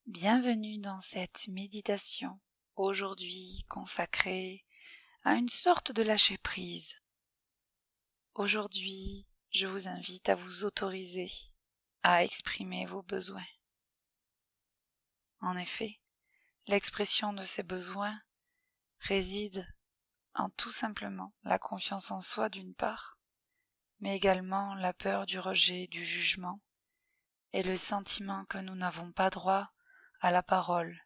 Bienvenue dans cette méditation, aujourd'hui consacrée à une sorte de lâcher-prise. Aujourd'hui, je vous invite à vous autoriser à exprimer vos besoins. En effet, l'expression de ces besoins réside en tout simplement la confiance en soi d'une part, mais également la peur du rejet, du jugement, et le sentiment que nous n'avons pas droit à la parole,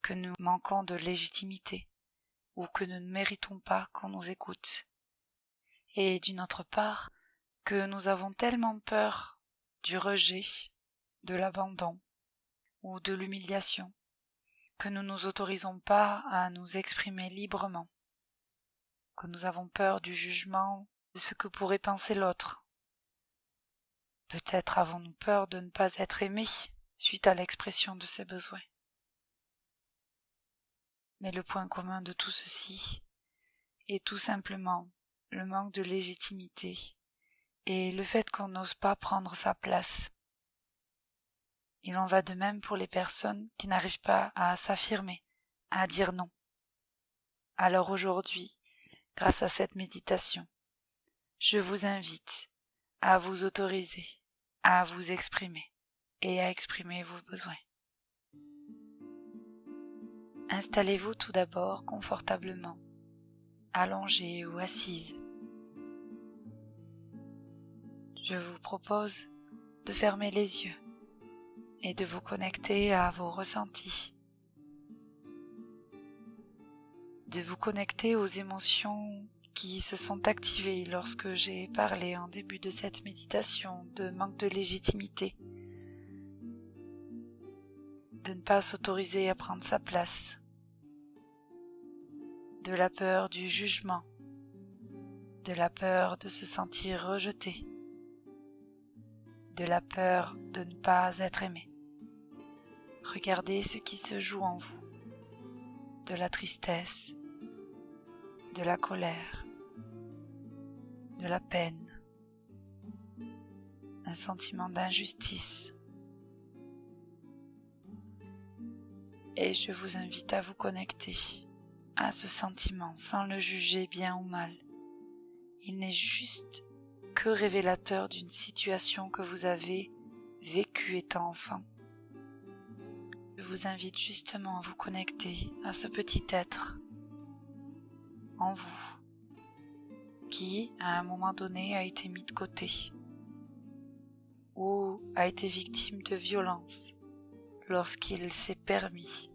que nous manquons de légitimité, ou que nous ne méritons pas qu'on nous écoute. Et d'une autre part, que nous avons tellement peur du rejet, de l'abandon, ou de l'humiliation, que nous nous autorisons pas à nous exprimer librement, que nous avons peur du jugement, de ce que pourrait penser l'autre. Peut-être avons-nous peur de ne pas être aimés suite à l'expression de ces besoins. Mais le point commun de tout ceci est tout simplement le manque de légitimité et le fait qu'on n'ose pas prendre sa place. Il en va de même pour les personnes qui n'arrivent pas à s'affirmer, à dire non. Alors aujourd'hui, grâce à cette méditation, je vous invite à vous autoriser, à vous exprimer et à exprimer vos besoins. Installez-vous tout d'abord confortablement, allongé ou assise. Je vous propose de fermer les yeux et de vous connecter à vos ressentis, de vous connecter aux émotions qui se sont activées lorsque j'ai parlé en début de cette méditation de manque de légitimité, de ne pas s'autoriser à prendre sa place, de la peur du jugement, de la peur de se sentir rejeté, de la peur de ne pas être aimé. Regardez ce qui se joue en vous, de la tristesse, de la colère, de la peine, un sentiment d'injustice. Et je vous invite à vous connecter à ce sentiment sans le juger bien ou mal. Il n'est juste que révélateur d'une situation que vous avez vécue étant enfant. Je vous invite justement à vous connecter à ce petit être en vous qui, à un moment donné, a été mis de côté ou a été victime de violence lorsqu'il s'est permis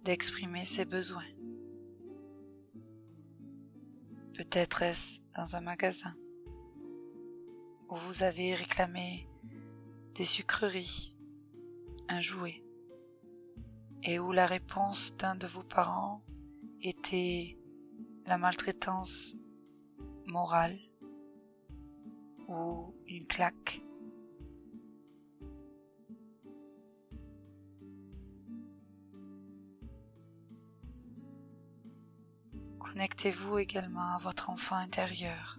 d'exprimer ses besoins. Peut-être est-ce dans un magasin où vous avez réclamé des sucreries, un jouet, et où la réponse d'un de vos parents était la maltraitance morale ou une claque. Connectez-vous également à votre enfant intérieur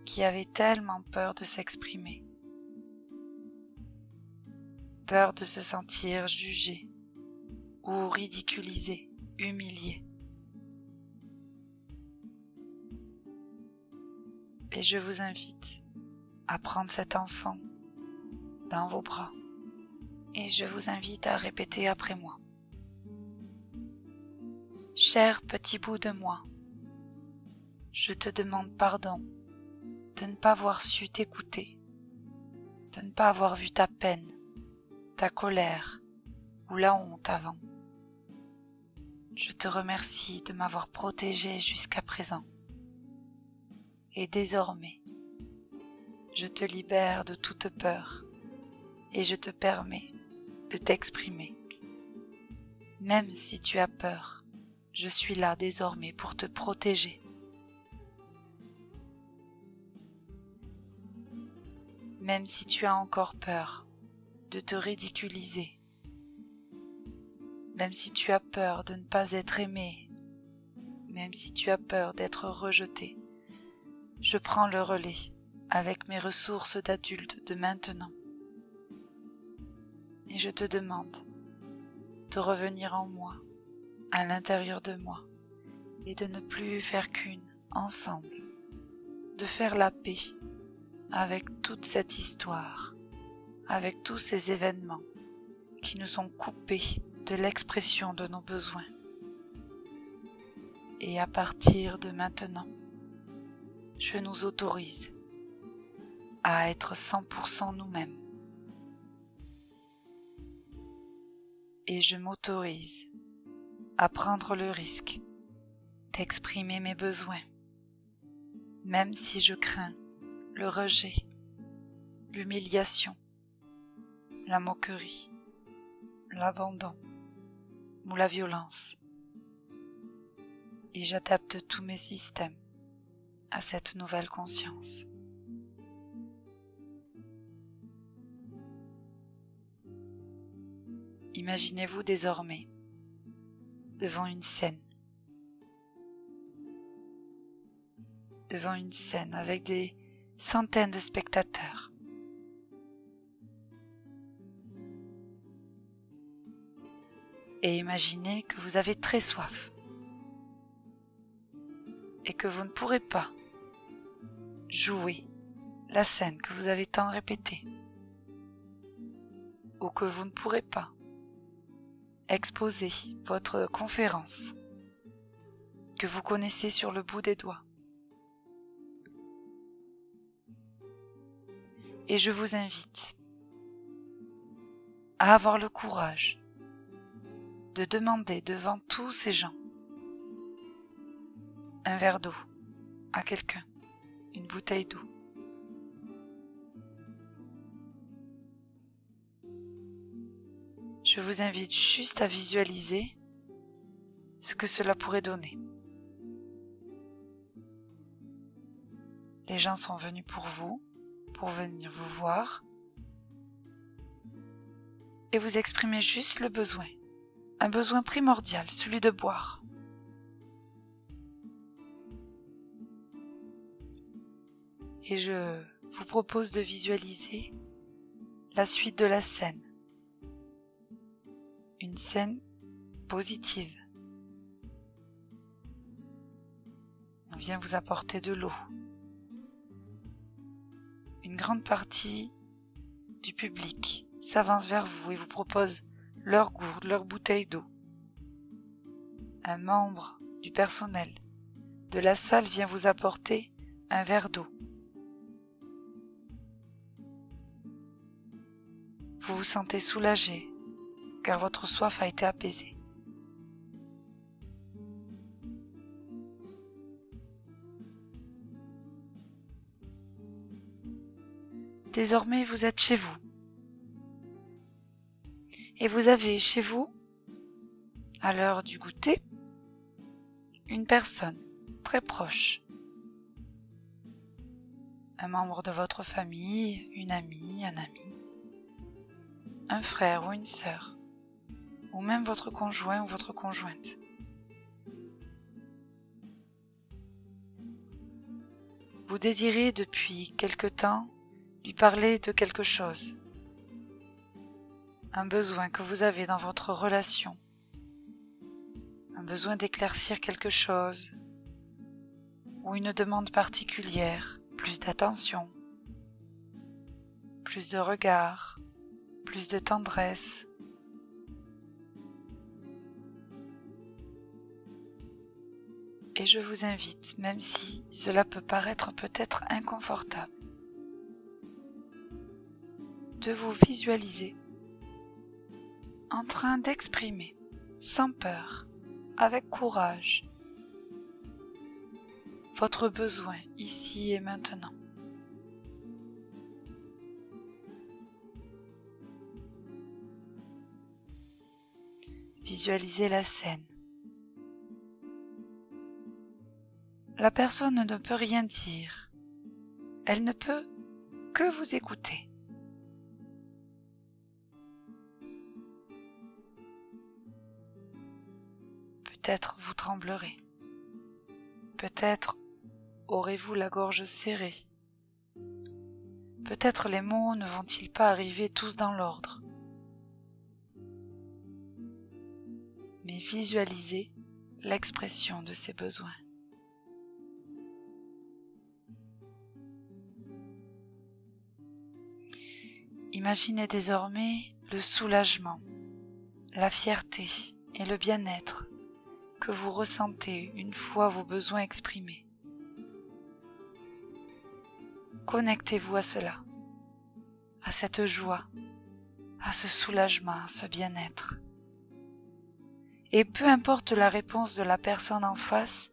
qui avait tellement peur de s'exprimer, peur de se sentir jugé ou ridiculisé, humilié. Et je vous invite à prendre cet enfant dans vos bras et je vous invite à répéter après moi. Cher petit bout de moi, je te demande pardon de ne pas avoir su t'écouter, de ne pas avoir vu ta peine, ta colère ou la honte avant. Je te remercie de m'avoir protégé jusqu'à présent. Et désormais, je te libère de toute peur et je te permets de t'exprimer. Même si tu as peur, je suis là désormais pour te protéger. Même si tu as encore peur de te ridiculiser, même si tu as peur de ne pas être aimé, même si tu as peur d'être rejeté, je prends le relais avec mes ressources d'adulte de maintenant. et je te demande de revenir en moi, à l'intérieur de moi, et de ne plus faire qu'une, ensemble, de faire la paix avec toute cette histoire, avec tous ces événements qui nous ont coupés de l'expression de nos besoins. Et à partir de maintenant, je nous autorise à être 100% nous-mêmes. Et je m'autorise à prendre le risque d'exprimer mes besoins, même si je crains le rejet, l'humiliation, la moquerie, l'abandon ou la violence. Et j'adapte tous mes systèmes à cette nouvelle conscience. Imaginez-vous désormais devant une scène avec des centaines de spectateurs. Et imaginez que vous avez très soif et que vous ne pourrez pas jouer la scène que vous avez tant répétée, ou que vous ne pourrez pas exposer votre conférence que vous connaissez sur le bout des doigts. Et je vous invite à avoir le courage de demander devant tous ces gens un verre d'eau à quelqu'un, une bouteille d'eau. Je vous invite juste à visualiser ce que cela pourrait donner. Les gens sont venus pour vous, pour venir vous voir, et vous exprimez juste le besoin, un besoin primordial, celui de boire. Et je vous propose de visualiser la suite de la scène. Une scène positive. On vient vous apporter de l'eau. Une grande partie du public s'avance vers vous et vous propose leur gourde, leur bouteille d'eau. Un membre du personnel de la salle vient vous apporter un verre d'eau. Vous vous sentez soulagé car votre soif a été apaisée. Désormais, vous êtes chez vous. Et vous avez chez vous, à l'heure du goûter, une personne très proche. Un membre de votre famille, une amie, un ami, un frère ou une sœur, ou même votre conjoint ou votre conjointe. Vous désirez depuis quelque temps lui parler de quelque chose, un besoin que vous avez dans votre relation, un besoin d'éclaircir quelque chose, ou une demande particulière, plus d'attention, plus de regard, plus de tendresse. Et je vous invite, même si cela peut paraître peut-être inconfortable, de vous visualiser en train d'exprimer, sans peur, avec courage, votre besoin ici et maintenant. Visualisez la scène. La personne ne peut rien dire. Elle ne peut que vous écouter. Peut-être vous tremblerez. Peut-être aurez-vous la gorge serrée. Peut-être les mots ne vont-ils pas arriver tous dans l'ordre. mais visualisez l'expression de ces besoins. Imaginez désormais le soulagement, la fierté et le bien-être que vous ressentez une fois vos besoins exprimés. Connectez-vous à cela, à cette joie, à ce soulagement, à ce bien-être. Et peu importe la réponse de la personne en face,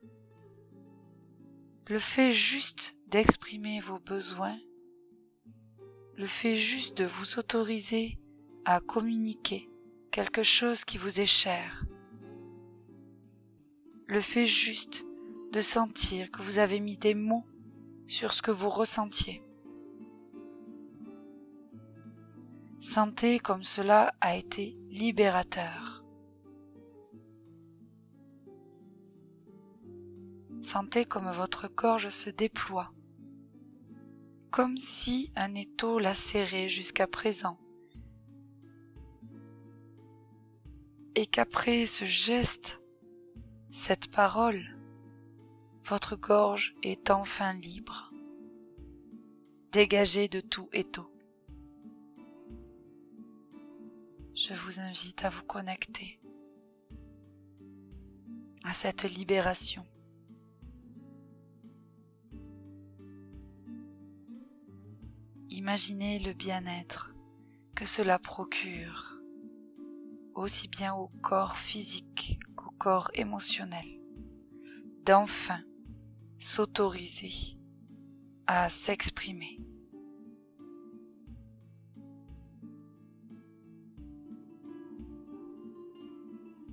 le fait juste d'exprimer vos besoins, le fait juste de vous autoriser à communiquer quelque chose qui vous est cher, le fait juste de sentir que vous avez mis des mots sur ce que vous ressentiez. Sentez comme cela a été libérateur. Sentez comme votre gorge se déploie, comme si un étau la serrait jusqu'à présent, et qu'après ce geste, cette parole, votre gorge est enfin libre, dégagée de tout étau. Je vous invite à vous connecter à cette libération. Imaginez le bien-être que cela procure, aussi bien au corps physique qu'au corps émotionnel, d'enfin s'autoriser à s'exprimer.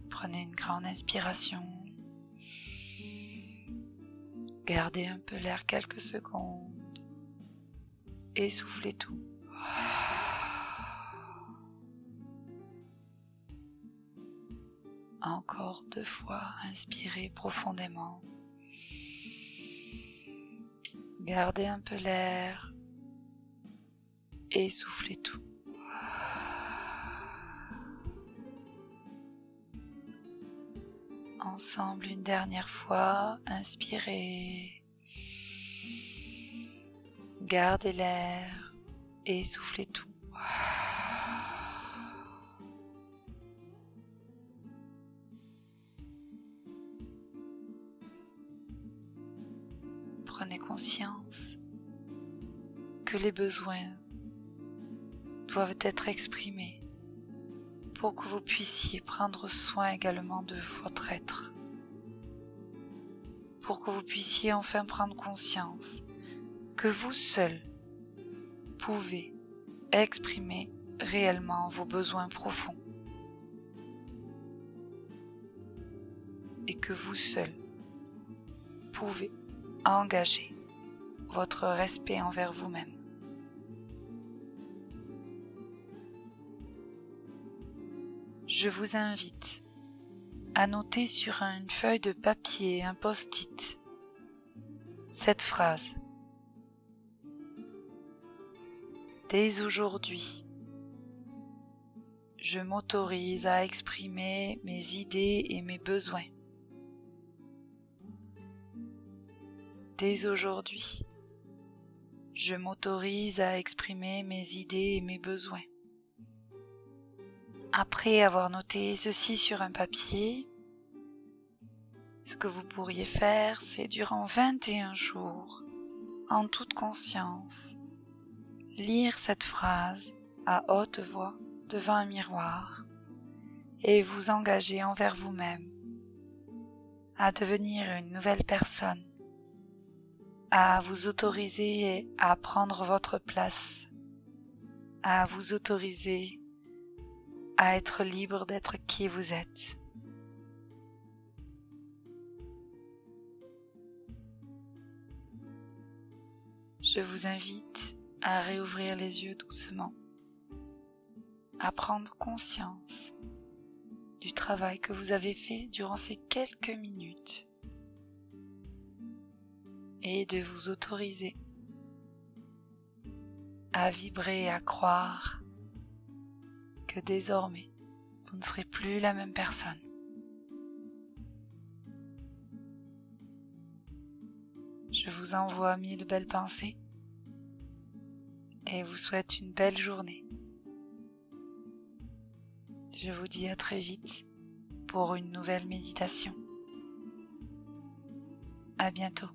Prenez une grande inspiration, gardez un peu l'air quelques secondes, essoufflez tout. Encore 2 fois, inspirez profondément. Gardez un peu l'air et essoufflez tout. Ensemble une dernière fois, inspirez. Gardez l'air et essoufflez tout. Prenez conscience que les besoins doivent être exprimés pour que vous puissiez prendre soin également de votre être, pour que vous puissiez enfin prendre conscience que vous seul pouvez exprimer réellement vos besoins profonds et que vous seul pouvez engager votre respect envers vous-même. Je vous invite à noter sur une feuille de papier, un post-it, cette phrase. Dès aujourd'hui, je m'autorise à exprimer mes idées et mes besoins. Dès aujourd'hui, je m'autorise à exprimer mes idées et mes besoins. Après avoir noté ceci sur un papier, ce que vous pourriez faire, c'est durant 21 jours, en toute conscience, lire cette phrase à haute voix devant un miroir et vous engager envers vous-même à devenir une nouvelle personne, à vous autoriser à prendre votre place, à vous autoriser à être libre d'être qui vous êtes. Je vous invite à réouvrir les yeux doucement, à prendre conscience du travail que vous avez fait durant ces quelques minutes et de vous autoriser à vibrer et à croire que désormais vous ne serez plus la même personne. Je vous envoie 1000 belles pensées et vous souhaite une belle journée. Je vous dis à très vite pour une nouvelle méditation. À bientôt.